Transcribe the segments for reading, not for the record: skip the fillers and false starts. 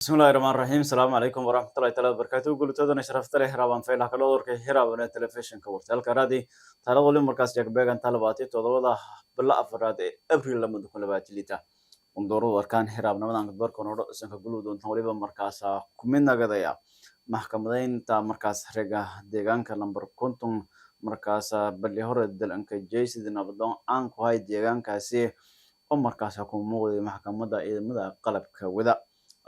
بسم الله الرحمن الرحيم السلام عليكم ورحمة الله تعالى وبركاته قلت هذا شرفت له هربان فيلا كلا دور كهرب من التلفزيون كورت الكرادي تلا ولي مركز جاك بيجان طلباتي تضوضه بلا أفراد أبريل لما دخل باتليتا ومدورو أركان هرب نمدان كبر كونورو سنك قلود ونتولي بمركز كمينا قضايا محكمتين تا مركز رجع ديجان كلامبر كنتم مركز بلي هرد دل أنك جيس دينا بدون أنك هاي ديجان كاسي ومركز حكومة مغدي محكمة إذا مدى قلب كودا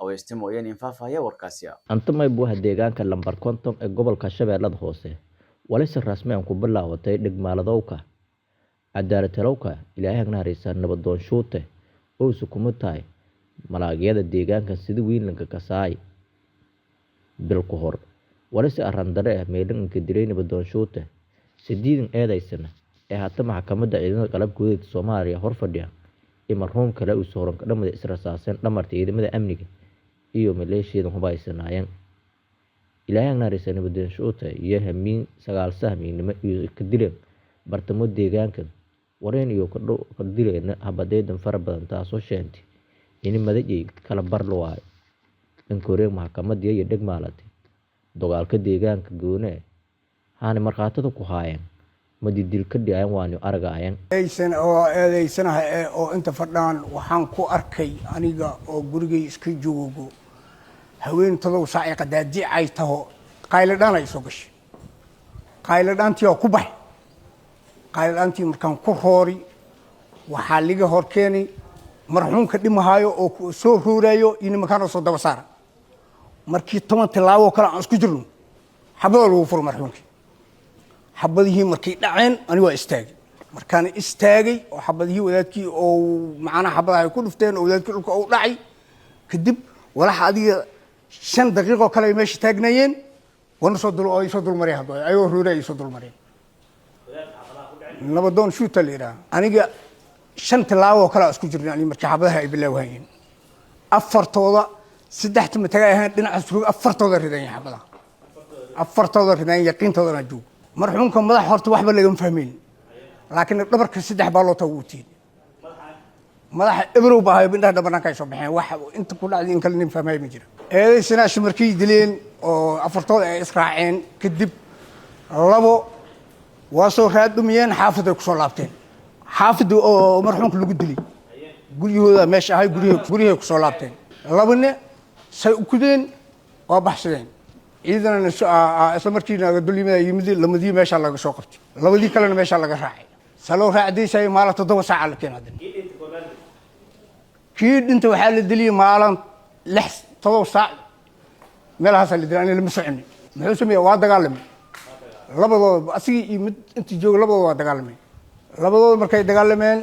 أو يستمعين إنفافها وركاسيا. Anta may buuxa deegaanka lambar konton ee gobolka Shabeellada Hoose wali si rasmi ah ku bilaawatay dhigmaaladowka cadaaladtalowka Ilaahay naxariista nabadoon shuute oo sukumo tahay malaagyada deegaanka sida wiilanka kasaay bil ku hor wali si arandare ah meelanka diray nabadoon shuute sidiin eedaysana ee hata maxkamadda ciidamada qalabkooda Soomaaliya hor fadhiya ee marhuum kale u soo ranka dhamada israasaasan dhamartay ciidamada amniga iyo maleeshiyada hubaysanayeen Ilaahay naxariista nabadoon shuute iyo hamiin sagaal sahmiinimo iyo ka dileen bartamo deegaanka wareen iyo ka dileen habadeedan fara badan taasoo sheentay in madajay kala bar loo in koreey maxkamadda iyo dhigmaalatay dagaalka deegaanka goone haani marqaatada ku haayeen madidil ka dhiyaan waanu aragayeen eedaysanahay oo inta fadhaan waxaan ku arkay aniga oo gurigay iska joogo haween todob saac qadaadi ay taho qayladaan ay soo gashay qayladaantii oo ku baxay qayladaantii markaan ku roori waxaa liga hor keenay marxuumka dhimahaayo oo ku soo ruurayo in makaan soo daba saar markii 10 tilaabo kala aan isku jirno xabada lagu furo marxuumkii xabadihii markii dhaceen aniga waa istaagay markaan istaagay oo xabadihii wadaadkii oo macna xabadaha ay ku dhufteen oo wadaadkii dhulka uu dhacay kadib walaxa adiga 5 daqiiqo kale ay meesha taagnayeen wana soo dul maray hadoo ayuu ruuray soo dul maray nabadoon shuuta leeyahay aniga 5 tilaabo kale isku jirnay ani markii xabadaha ay bilaawayeen afartooda saddex ma tagay ahaan dhinaca suuq afartooda ridan xabadaha afartooda ridan yaqiintooda joog marxuumka madax horta waxba laga fahmin laakiin dhabarka saddex baa loo taawuutiin madax ibrow baa bindhaha dhabarka ay soo baxeen wax inta ku dhacday in kale nin fahmay ma jiro eedaysanaas markii dileen oo afartooda ay israaceen kadib labo waa soo raadumiyeen xaafada ku soo laabteen xaafadu oo marxuumka lagu dilay guriyahooda meesha ahay guriyaha ku soo laabteen labane say u kudeen waa baxsadeen ciidana isla markiina dulimada yimid lamadii meesha laga soo qabtay labadii kalena meesha laga raacay salo raacdiisay maalin 7 saac la keenay kii inta waxa la diliyay maalin 7 saac meelahaas la dilay lama soconi muxuu sameeyay waa dagaalamay labadooda asigi mid inta joog labadooda waa dagaalamay labadooda markay dagaalameen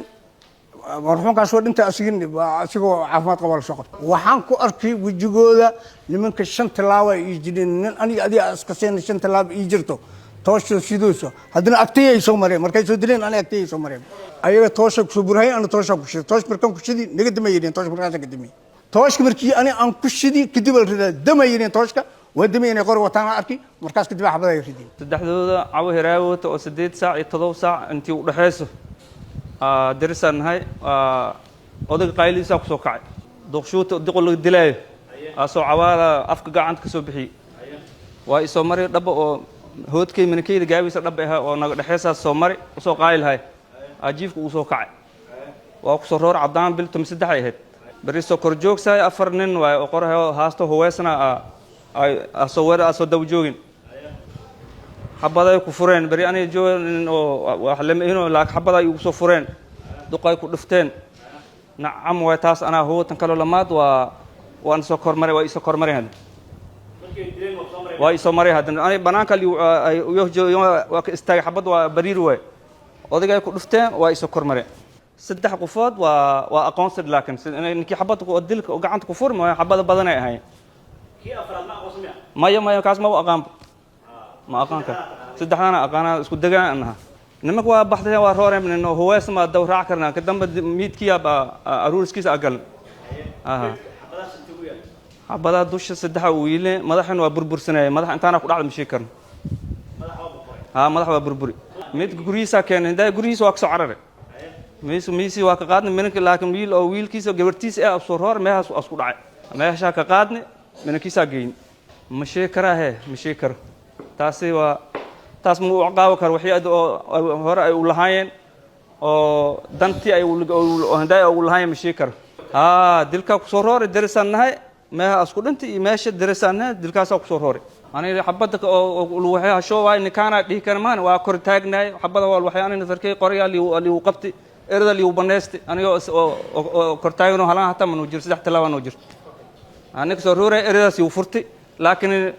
marxuumkaas oo dhinta asigoo caafimaad qaba la soo qabtay waxaan ku arkay wajigooda nimanka 5 tilaabo ay jireen aniga adiga iska seen 5 tilaabo ii jirto toosho sidooso hadana agtay soo mareen markay soo dileen aniga agtay soo mareen ayaga toosho ku burhay ana toosho ku shid toosh markan ku shidi naga dameeyeen toosh markaas ka dameeyeen tooshka markii ani aan ku shidi kadib la dameeyeen tooshka wadamiyeen qor wataan arki markaas kadib xabada ay rideen saddexdooda cawo hiraawata oo 8 saac iyo 7 saac intii u dhaxayso darisan hay odag qayliisa ku soo kacay doqshuuta diqol laga dilay asoo cawaala afka gacanta ka soo bixi waa isoo maray dhaba oo hoodkay minkeeyda gaabisa dhaba ah oo naga dhaxaysa soo maray soo qayl hay ajiifku uu soo kacay waa ku soo roor cadaan bil 3 ahayd bari soo kor joogsay afar nin waa oo qorahay haasto huweysna ay asoo wada asoo daw joogin xabada ku fureen bari anay joogin oo wax lama inoo laak xabada ay soo fureen duqay ku dhufteen nacam way taas ana hootan kala lamaad waan soo kormaray waa isoo kormaray hadda waa isoo maray hadda anay banaanka ay waa ka istaagay xabada waa bariir way odagay ku dhufteen waa isoo kormaray saddex qofood waa aqoonsid laakiin ninkii xabada ku dilka oo gacanta ku furmay xabada badan ay ahayn kii afraad ma aqoonsan maya kaas ma aqaan ma aqaanka saddexdana aqaana isku dagaan nimanka waa baxday waa rooreen oo huweys ma daw raac karna ka dambe miidkiya ba aruurskiisa agal xabada dusha saddex uu yile madaxna waa burbursanay madax intaana ku dhacdo ma sheekan madax waa burburi mid guriisa keenay inta guriisa waa ka soo cararay miisi waa ka qaadnay minka laakiin wiil oo wiilkiisa gabartiisa ee soo roor meehaas isku dhacay meesha ka qaadnay minankiisaa geyn ma sheegi karaa ma sheegi karo taasi waa taas ma u caqaabi karo waxyaad oo hore ay u lahaayeen oo dantii ay handay u lahaayeen ma sheegi karo dilkaa kusoo roori darisaan nahay meeha isku dhinta iyo meesha darisaan nahay dilkaasaa kusoo roori aniga xabadda oo waxay hashoo waay nikaana dhihi kara maan waa kor taagnaay xabada waa waxay anina farkay qoriga liu qabti erada liu baneesti aniga oo kor taagno halaan hataa ma noo jiro 3 talaabo noo jirto aniga soo rooray eradaas uu furtay laakiin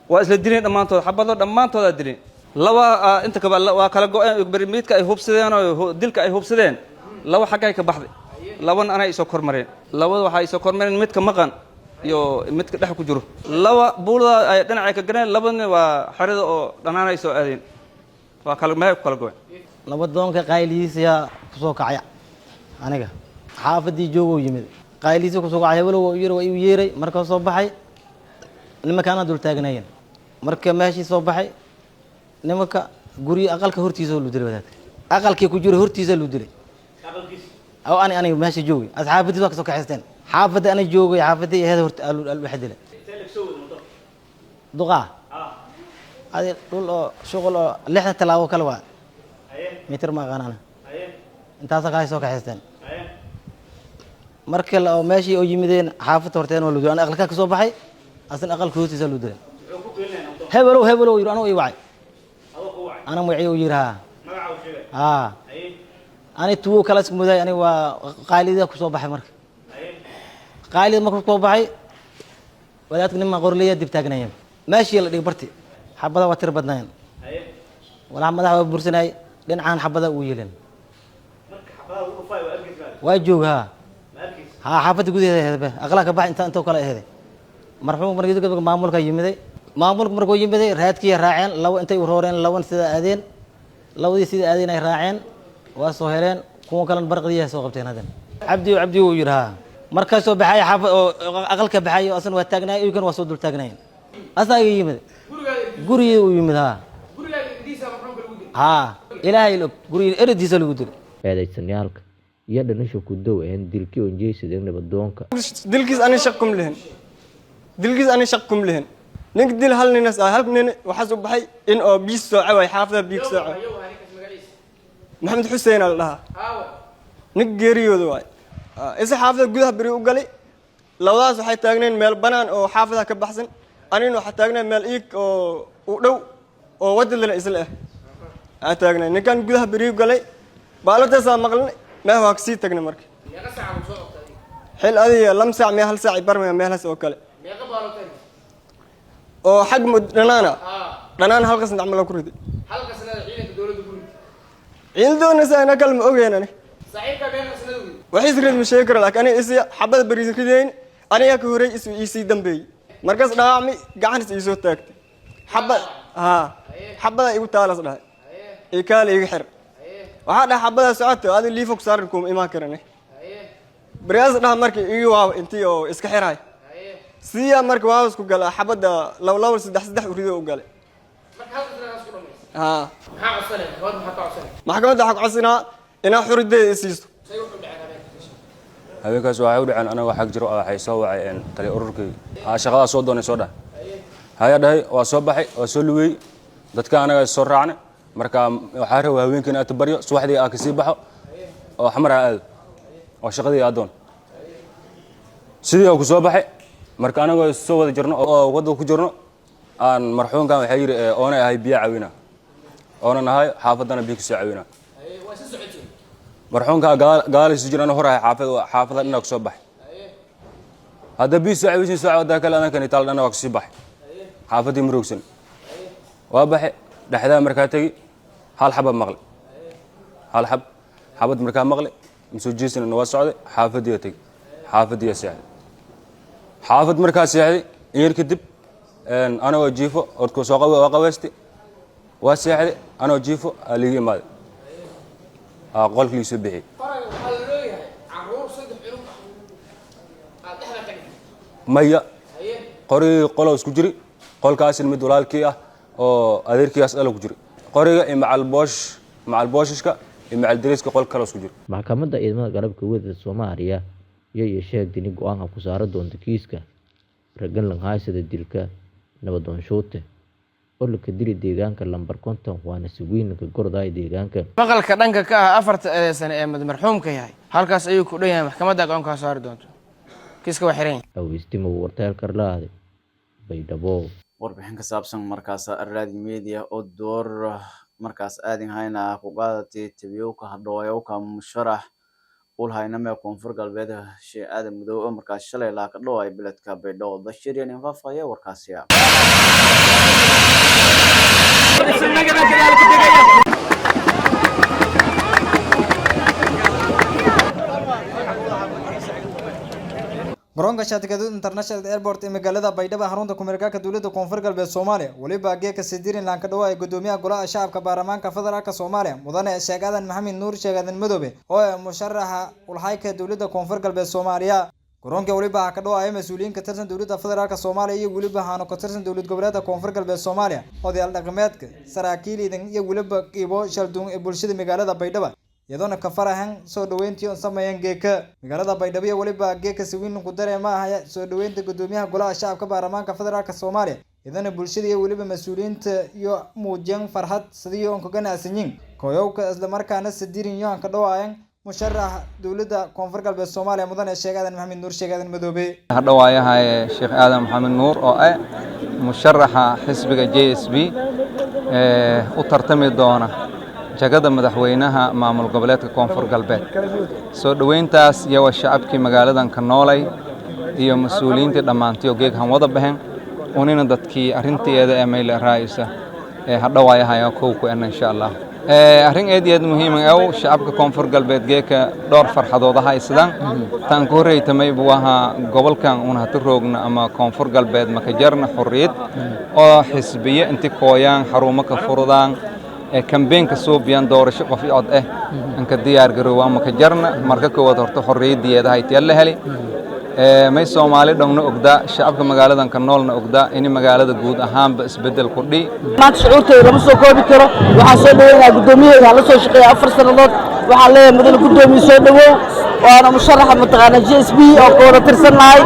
waa isla dileen dhamaantood xabado dhamaantood dileen laba inta ka waa kala go'een barmiidka ay hubsadeen oo dilka ay hubsadeen laba xagay ka baxday laban anay soo kormareen labada waxa ay soo kormareen mid ka maqan iyo mid ka dhex ku jiro laba buulada ay dhinaca ka galeen labadna waa xarida oo dhanaanay soo aadeen waa kala meey kala go'een laba doonka qayliyisiya ku soo kacay aniga xaafadii joogo yimid qayliyisi ku soo kacay walow uu yeeray marka soo baxay nimankaana dul taagnaayeen marka meeshii soo baxay nimanka guri aqalka hortiisa loo dilay wadaad aqalkii ku jiro hortiisa loo dilay aqalkiisa oo ani meeshii joogay asxaabtii waa ka soo kaxaysteen xaafadda ana joogay xaafadii ahayd horta waxa dilay duqa adi dhul oo shaqo 6 talaabo kala waa mitir ma qanana intaas ka soo kaxaysteen marka la meeshii oo yimideen xaafadda horteen waa loo dilay aqalka ka soo baxay asan aqalka hortiisa loo dilay hebelo yiro anoo ii wacay أنا معي ويرها أنا تو كلا اسمه ذا أنا وقالي ذا كسب بحي مرك قالي ما كسب بحي ولا تكلم ما قرلية دي بتاعنا ماشي اللي برتي حبذا وتر بدناين ولا حمد هذا برسناي لين عن حبذا ويلين واجوها حافظ جودي هذا أغلى بحي أنت وكلا هذا مرحوم مرقدك معمول كيمدي maamulka markuu yimid raadkii raaceen law intay u rooreen lawan sida aadeen lawdii sida aadeen ay raaceen waa soo heleen kuwa kale barqadiya soo qabteen hadan abdi uu yiraahdo markaas soo baxay xaafad oo aqalka baxay oo asan waa taagnaa iyo kan waa soo dul taagnaayeen asaga yimid guriga uu yimid guriga idiisa marxuumka lagu dilay ilaahay guriga erdiisa lagu dilay eedaysanyaalka iyo dhanisho ku dow dilkii oo jeesadeen nabadoonka dilkiis ani shaqkum lehen نقدر هل الناس وحسب بحي إن أو بيس ساعة ويحافظ بيك ساعة محمد حسين الله نقدر يودوا إذا حافظ جودها بريء قلي لو ذا حتى تاجنين مال بنان أو حافظها كبحسن أنا إنه حتى تاجنين مال إيك أو ود لنا إسلاه تاجنين نكان جودها بريء قلي بالو تسا مقلن ما هو أكسيد تاجنين مرك حل هذه لمسة مية هل ساعة برمي مية هل سوى كلي oo xagm dhanaan halkaas nacmal ku riday halkaas ciidanka dawladda ku riday ciidanka sayna kalma ogeynani saxiibka been sanadu waxay isreed ma sheegi karo laakiin is xabad bariis rideen aniga ka horeey isii dambeey markaas dhaacmi gacantiisa ii soo taagtay xabada igu taalas dhahay ee kaale iga xir waxa dhax xabada socoto aad liifo ku saaran kuma imaan karane bariis dhax markii igu waa intii oo iska xiray سيا مرك واوس كقلا حبدا لو سدح وريده وقال محكمة حق عصنا إنا حرد يسيس هذيك سواء عن أنا وحق جرأة حيسوي عن تري أوركي شغال صوت دون صودا هاي ده وصباحي وسلوي ضد كان أنا سرعنا مركا وحاره وهوين كنا تبريو سواحدي أكسيبحه وحمر وشغلي أدون سيدي أو كصباحي marka anagu soo wada jirno oo wada ku jirno aan marxuumkan waxa yiri oona ahay biyo caawina oona nahay xaafadana biyo ku soo caawina marxuumka gaalis jirana horay xaafada inaa ku soo baxay hada biyo soo caawin soo wada kale anaka ni taal waa ku sii baxay xaafadii murugsan waa baxay dhaxda markaa tagi hal xabad markaa maqlay soo jeesina waa socday xaafadii tagi xaafadii saacad حافظ مركز سياحي يركض أنا وجيفو أركو ساقة وقواستي وسياحي أنا وجيفو اللي مال قال لي سبحي مايا قري قلوس كجري قال كاس المدولال كيا أو أدير كياس ألو كجري قري مع البوششكا مع الدريسكا قال كلاس كجري محكمة إدمان قرب كويت الصومالية iyo sheegtay in go'aanka ku saaran doonto kiiska raggan lanhaysada dilka nabadoon shuute oo la kadiri deegaanka lambar konton waana si weyn ka gorday deegaanka maqalka dhanka ka ah afarta sano ee marxuumka yahay halkaas ayuu ku dhan yahay maxkamadda aqoonka saari doonto kiiska waa xiran awistimo wartaal karlaade baydhabo warbixin ka saabsan markaas raadi media oo door markaas aadin hayna ku qaadatay tibiyowka hadhooyowka musharax ulhaynama koonfur galbeed shee aadan madow oo markaas shalay la ka dhaway biladka baydhabo bashir iyo faafaya warkaasiya garoonka Shaatigaduud International Airport ee magaalada Baydhabo xarunta kumeerka dawladda Koonfur Galbeed Soomaaliya waliba geeka sidirin laan ka dhawaay gudoomiyaha golaha shacabka baarlamaanka federaalka Soomaaliya mudane Sheekh Aadan Maxamed Nuur Sheekh Aadan Madoobe oo musharaxa ulhayka dawladda Koonfur Galbeed Soomaaliya garoonka waliba ka dhawaay mas'uuliyiin ka tirsan dawladda federaalka Soomaaliya iyo waliba haano ka tirsan dawlad goboleedka Koonfur Galbeed Soomaaliya odayaal dhaqameedka saraakiil iyo waliba qiibo shalduun ee bulshada magaalada Baydhabo iyadoona ka farahan soo dhaweyntii oo sameeyeen geeka magaalada Baydhabo waliba geeka si weyn ku dareemahay soo dhaweynta gudoomiyaha golaha shacabka baarlamaanka federaalka Soomaaliya iyadoona bulshada iyo waliba mas'uuliyiinta iyo muujin farxad sidii oo ka ganacsiin kooyowka isla markaana sidirin yohan ka dhawaayeen musharax dawladda Koonfur Galbeed Soomaaliya mudane Sheekh Aadan Maxamed Nuur Sheekh Aadan Madoobe hadhawaayahay Sheekh Aadan Maxamed Nuur oo ah musharaxa xisbiga JSB u tartami doona jagada madaxweynaha maamul goboleedka Koonfur Galbeed soo dhaweyntaas iyo shacabkii magaaladan ka noolay iyo mas'uuliyiinta dhamaantii oo geeg han wada baxeen unina dadkii arinteeda ee meel raayisa ee hadhawaayahay ku insha Allah arrin aad muhiim ah oo shacabka Koonfur Galbeed geeka dhowr farxadood haysadaan tan ku horeeytay buu ahaa gobolkan una hata roogna ama Koonfur Galbeed ma ka jarna xurriyad oo xisbiye intii kooyaan xarumo ka furudaan kambeynka soo biyaan doorasho qof cod ah anka diyaar garow ama ka jarna marka koowaad horta xorriyaddeeda ay tiyal heli may Soomaali dhawna ogda shacabka magaaladan ka noolna ogda in magaalada guud ahaanba isbedel ku dhii maanta shucuurtay lama soo koobi karo waxa soo dhaweynaa gudoomiyaha la soo shaqeeyay 4 sanadood waxa leeyahay mudane gudoomiye soo dhawow waana musharaxa mataqaana JSB oo kooda tirsanahay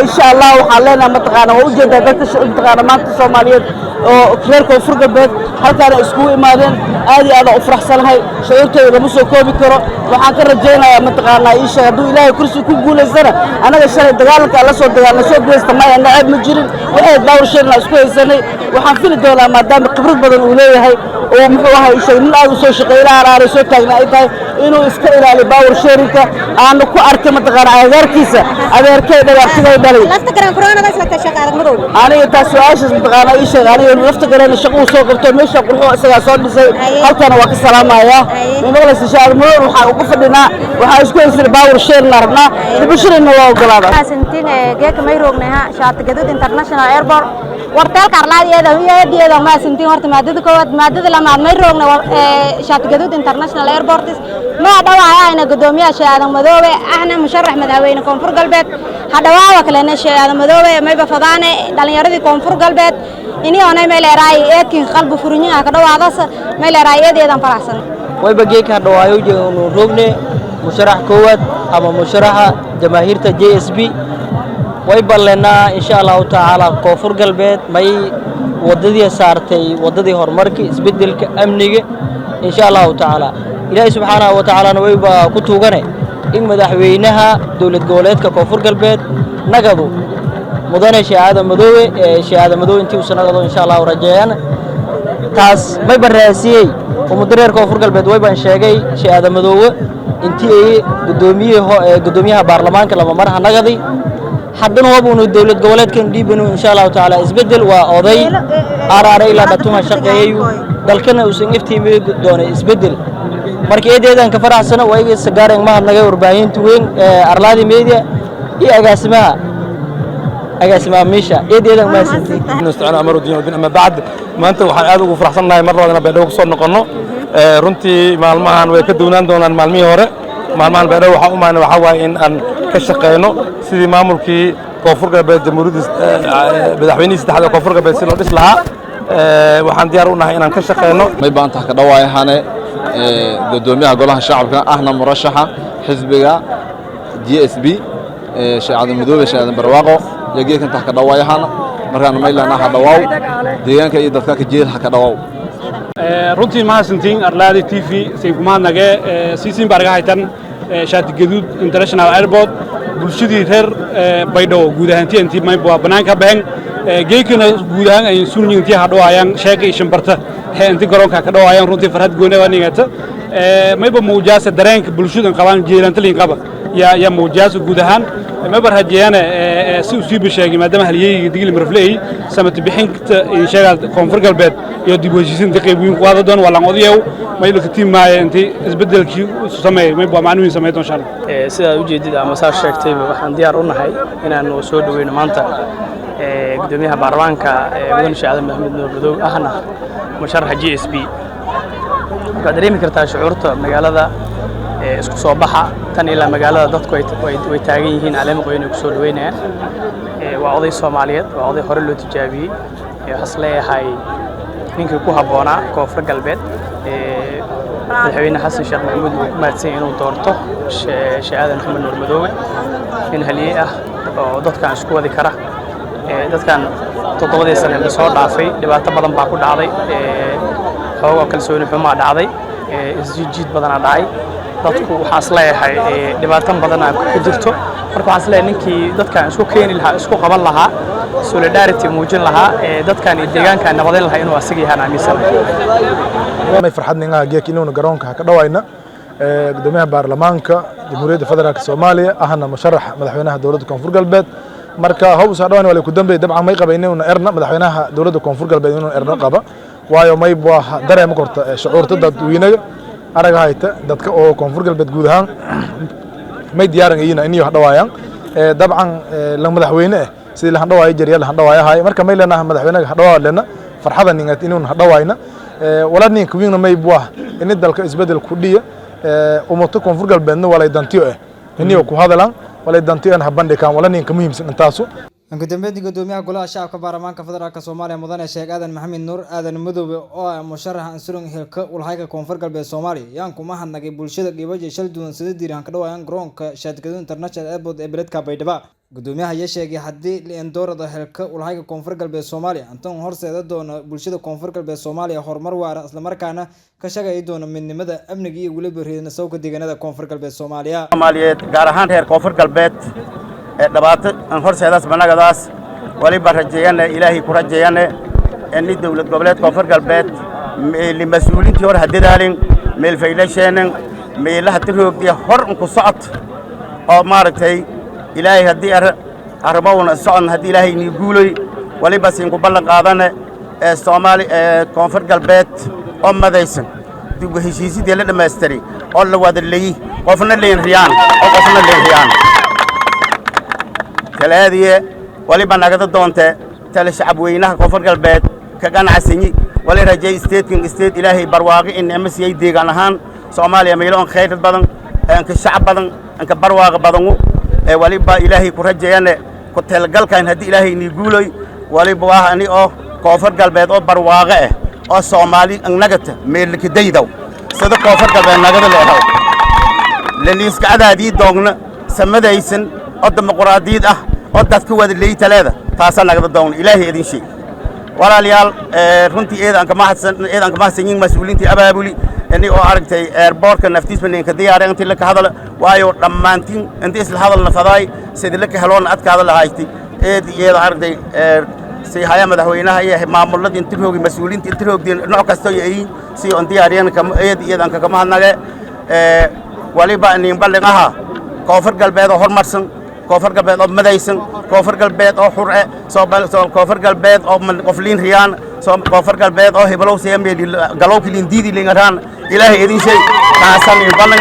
insha Allah waxa leenahay mataqaana oo u jeedaa dadka mataqaana maanta Soomaaliyeed oo reer Koonfur Galbeed halkaan isku imaadeen aad iyo aad u faraxsanahay shucuurtay lama soo koobi karo waxaan ka rajaynayaa mataqaana insha hadduu Ilaahay kursi ku guuleysana anaga shalay dagaalka la soo dagaalna soo geesta ma nacab ma jirin waxay dawr shirna isku haysanay waxaan fili doonaa maadaama khibrad badan uu leeyahay oo muxuu ahaa ishay nin aad u soo shaqeeyay araare soo taagna ay tahay inuu iska ilaaliyo bawr sharinka aan ku arkay mataqaana adeerkiisa adeerkay dhawaartigay dhalay lafta garan corona bas ka shaqaad madow aniga taas su'aashaas mataqaana ishay aniga lafta garan shaqo soo qabto meesha qurxo isaga soo dhisay halkan waa ka salaamaya mimaqlas shaar madow waxa ugu fadhinaa waxa isku haysan bawr sharin arna dibashirina waa ogolaada santiin geeka may roognaha Shaatigaduud International Airport warteel karlaadiyeeda ma santiin horta maadada koowaad maadada lamaad may roogna Shaatigaduud International Airport ma dhawaayayna gudoomiyaha Sheekh Aadan Madoobe ahna musharax madaxweyne Koonfur Galbeed hadawaa kalena Sheekh Aadan Madoobe may bafadaane dhalinyaradii Koonfur Galbeed ini oonay meel raay eedkin qalbi furinyo ka dhawaadaas meel raayadeedan faraxsan wayba geeka dhawaayo jeeno roogne musharax koowaad ama musharaxa jamaahiirta JSB way balena insha Allah taala Koonfur Galbeed may wadadii saartay wadadii horumarka isbedelka amniga insha Allah taala Ilaahay subhanahu wa ta'ala wayba ku tuuganay in madaxweynaha dawlad goboleedka Koonfur Galbeed nagado mudane Sheekh Aadan Madoobe intii uu sanado insha Allah rajeeyaan taas may baraasiyay oo mudareer Koonfur Galbeed wayba sheegay Sheekh Aadan Madoobe intii gudoomiyaha baarlamaanka lama mar nagaday haddana waabunu dawlad goboleedkan dhiibanu insha Allah taala isbedel waa oday araare ila dhatuma shaqeeyo dalkana uu saniftiimay doonay isbedel markii eedeedan ka faraxsana way sagaareen ma hadnagay warbaahinta weyn Arlaadi Media iyo agaasimaha meesha eedeedan ma santii nastacana amar diin bin ama baad maanta waxaan aad ugu faraxsanahay mar labaad Baydhabo ku soo noqono runtii maalmahan way ka duunaan doonaan maalmihii hore maalmahan Baydhabo waxa u maana waxa waay in aan ka shaqeyno sidii maamulkii Koonfur Galbeed jamhuuriyadda madaxweynaha saddexda Koonfur Galbeed si loo dhis lahaa waxaan diyaar u nahay inaan ka shaqeyno may baanta ka dhawaayahane gudoomiyaha golaha shacabka ahna murashaxa xisbiga JSB Sheekh Aadan Madoobe Sheekh Aadan Barwaaqo geedkan ta ka dhawaayahana markaan maylana ha dhawaaw deegaanka iyo dadka ka jeed ha ka dhawaaw runtii mahadsantiin Arlaadi TV siin kuma nage siisin barga haytan shaati gaduud international airport bulshadii reer Baydhabo guud ahaantii intii may banaanka baan geekana guud ahaan ay suunyintii ha dhawaayaan sheekay shambarta intii garoonka ka dhawaayaan runtii farhad gooni ah nigata mayba muujaasa dareenka bulshada qabaan jeelanta liin qaba ya muujaasa guud ahaan mayba rajayana si u sii bisheegay maadaama halyeeyga digil marfleey samad bixinta in sheegad koonfur galbeed iyo dib u heshiisiinta qaybooyin ku wada doon walaan odayow mayba ka tiimaay intii isbedelkii sameeyay mayba macnuun sameeyay insha Allah sida u jeedid ama saar sheegtay waxaan diyaar u nahay inaan soo dhaweeyno maanta gudoomiyaha baarlamaanka mudane Sheekh Aadan Maxamed Nuur Madow ahna musharaxa GSB waxaad dareemi kartaa shucuurta magaalada isku soo baxa tan ilaa magaalada dadku way taagan yihiin caleemo qoyn ku soo dhaweynayaan waa oday Soomaaliyeed waa oday hore loo tijaabiyay waxaas leeyahay ninkii ku habboonaa koonfur galbeed madaxweyne xasan sheekh maxamuud uu ku mahadsan inuu doorto Sheekh Aadan Maxamed Nuur Madow in haliyey ah oo dadkan isku wadi kara dadkan 7 sano la soo dhaafay dhibaato badan baa ku dhacday xoogoo kalsooni xumo dhacday isjiid badan dhacay dadku waxaas leeyahay dhibaato badan ka jirto marka waxaas leeyahay ninkii dadkan isku keeni lahaa isku qaban lahaa solidarity muujin lahaa dadkan deegaanka nabadeen lahaa inuu asig yahay aaminsan may farxadnaa geek inuu garoonka ka dhawaayna gudoomiyaha baarlamaanka jamhuuriyadda federaalka Soomaaliya ahna musharax madaxweynaha dawladda koonfur galbeed marka hawsa dhawaan wala ku dambeeyay dabcan may qabaynayna erna madaxweynaha dawladda koonfur galbeed inuu erna qaba waayo may baa dareemo korta shucuurta dadweynaha araga hayta dadka oo koonfur galbeed guud ahaan may diyaaran ayina inay wax dhawaayaan dabcan la madaxweyne sidii la dhawaayay jariyaal la dhawaayahay marka may leenahay madaxweynaha dhawaaleena farxadan inuu dhawaayna wala nin kuwiina may baa in dalka isbedel ku dhiya ummadda koonfur galbeedna wala dantiyo inay ku hadalaan wala dantiyo aan habandhigaan wala nin ka muhiimsan intaasu ugu dambeyntii gudoomiyaha golaha shacabka baarlamaanka federaalka Soomaaliya mudane Sheekh Aadan Maxamed Nuur Aadan Madow oo ah musharaxa ansurun hilka ulhayga koonfur galbeed Soomaaliya yaan kuma hadnagay bulshada qiibaha shal duwan sida diiran ka dhawaayaan garoonka shaadgado international airport ee beledka Baydhabo gudoomiyaha ayaa sheegay haddii la doorado hilka ulhayga koonfur galbeed Soomaaliya antan horseeda doona bulshada koonfur galbeed Soomaaliya horumar waara isla markaana ka shaqeey doona midnimada amniga iyo waliba reedna sawka deegaanada koonfur galbeed Soomaaliya gaar ahaan reer koonfur galbeed dhibaato aan horseedaas banagadaas waliba rajeeyana ilaahi ku rajeeyana in dawlad goboleed koonfur galbeed meeli mas'uuliintii hor hadadaalin meel faylasheenen meelaha tiroogdiya hor ku socod oo maaragtay ilaahi haddii arabowna socon haddii ilaahay ni guulay waliba siin ku ballan qaadana Soomaali koonfur galbeed oo madaysan dib u heshiisidii la dhameystiri oo la wada leeyahay qofna leen riyaan oo qofna leen riyaan talaadiye waliba nagada doonte tala shacab weynaha koonfur galbeed ka ganacsiga wali rajay state ilaahay barwaaqi in MCA deegaan ahaan Soomaaliya meeloon khayr badan ka shacab badan ka barwaaqo badan waliba ilaahay ku rajeeyana ku talgalkan hadii ilaahay ni guulay waliba waa ani oo koonfur galbeed oo barwaaqo ah oo Soomaali nagata meel ka daydaw sida koonfur galbeed nagada leeyahay laliiska cadaadii doogna samadaysan oo dimuqraadiyad ah oo dadka wada leeytaleeda taasa nagada doon ilaahay idin sheeg walaalayaal runtii eedan ka mahadsan mas'uuliintii abaabuli inay oo aragtay airportka naftiisba ninka diyaar intii la ka hadal waayo dhamaantiin intii isla hadal nafaday sidii la ka heloon adkaada lahaystay eeda aragtay si haya madaxweynaha iyo maamulada intii roogi mas'uuliintii intii roogdeen nooc kasta ay si on diyaariyeen kama eedan ka mahadnaga waliba in balqaha koonfur galbeed oo horumarsan koonfur galbeed oo madaysan koonfur galbeed oo xur ah koonfur galbeed oo qofliin riyaan koonfur galbeed oo heblow seemeeli galowkiliin diidi lingaraan ilaahay idin shay taasan ballan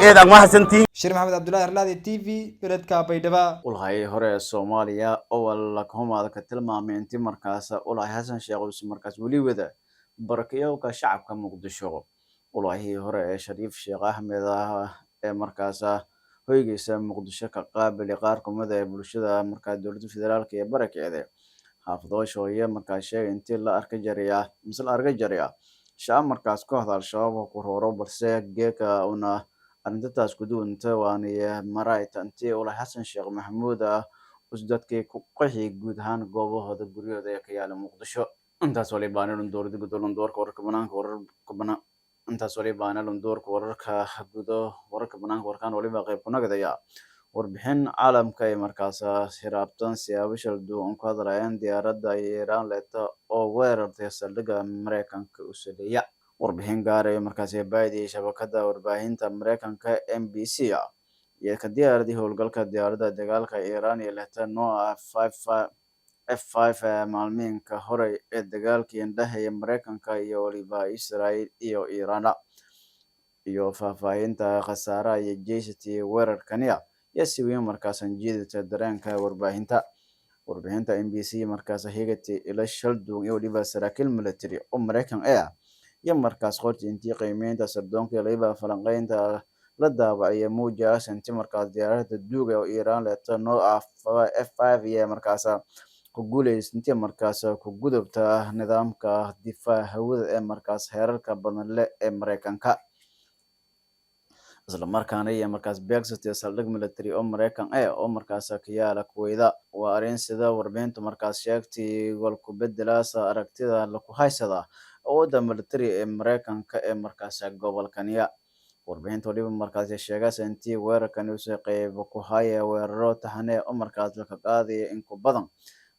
eedan ma hasantiin Shir Maxamed Abdullaahi Arlaadi TV beledka Baydhabo ulhay hore Soomaaliya oo la kahomada ka tilmaamay intii markaas ulhay Xasan Sheekh uu markaas wali wada barakayoowka shacabka Muqdisho ulhay hore Shariif Sheekh Ahmed ee markaas hoygiisa Muqdisho ka qaabilay qaar kamid ah bulshada markaa dawladda federaalka ee barakeede xaafadooda iyo markaa sheegay intii la arkay jariya shacab markaas kooxda al-shabaab ku rooro balse geeka una arintaas ku duunta waana maraayta intii ula Xasan Sheekh Maxamuud usdadkii ku qaxi guud ahaan goobahooda guryahooda ee ka yaala muqdisho intaas wali baanelun dowladda gudolun doorka wararka banaanka wararka banaan intaas wali baanelun doorka wararka gudo wararka banaanka warkaan waliba qayb ku nagadaya warbixin caalamka ee markaas hiraabtan siyaabo shal duwan ku hadlayaan diyaaradda Iiraan leeta oo weerartay saldhigga Mareykanka u sadeeya warbixin gaar ah markaas baadiyay shabakada warbaahinta Mareykanka NBC iyo ka diyaaradii howlgalka diyaaradda dagaalka Iiraan ee leeta nooca F5 maalmiinka hore ee dagaalkii indhaha Mareykanka iyo waliba Israel iyo Iiraan iyo faahfaahinta khasaaraha iyo jeesatay weerarkani iyo si weyn markaas jiidata dareenka warbaahinta NBC markaas heegatay ila shal duwan iyo waliba saraakiil military oo Mareykan iyo markaas qorti intii qiimeynta sardoonka waliba falanqeynta la daabacay muuja santi markaas diyaaradda duuga oo Iiraan leeto nooca F5 iyo markaas ku guuleysantay markaas ku gudubta nidaamka difaaca hawada ee markaas heerarka badan leh ee Mareykanka isla markaana iyo markaas beegsatay saldhig military oo Mareykan oo markaas ka yaala Kuweyda waa arrin sida warbaahintu markaas sheegtay gol ku bedelaasa aragtida la ku haysada awoodda military ee Mareykanka ee markaas gobolkaniya warbaahinta waliba markaas sheegaysa intii weerarkan uu soo qayb ku haya weeraro taxane oo markaas la ka qaaday in ku badan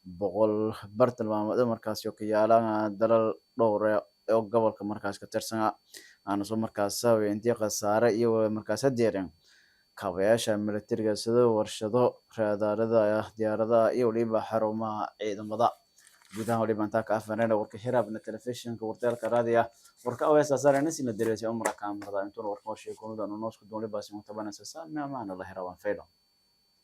100 bartilmaameed markaas ka yaala dalal dhowr oo gobolka markaas ka tirsan aan soo markaas sabay intii khasaare iyo markaas deeran kaabayaasha militariga sida warshado raadaarada diyaaradaha iyo waliba xarumaha ciidamada gudaha waliba inta ka afaneen warka hiraabna telefishinka warteelka raadiga warka OSS saarayna sina direysay umra kaamirada intuu warka sheekoonada noosku doonay baas mutabanaysa saamay amaana la hiraaban fayda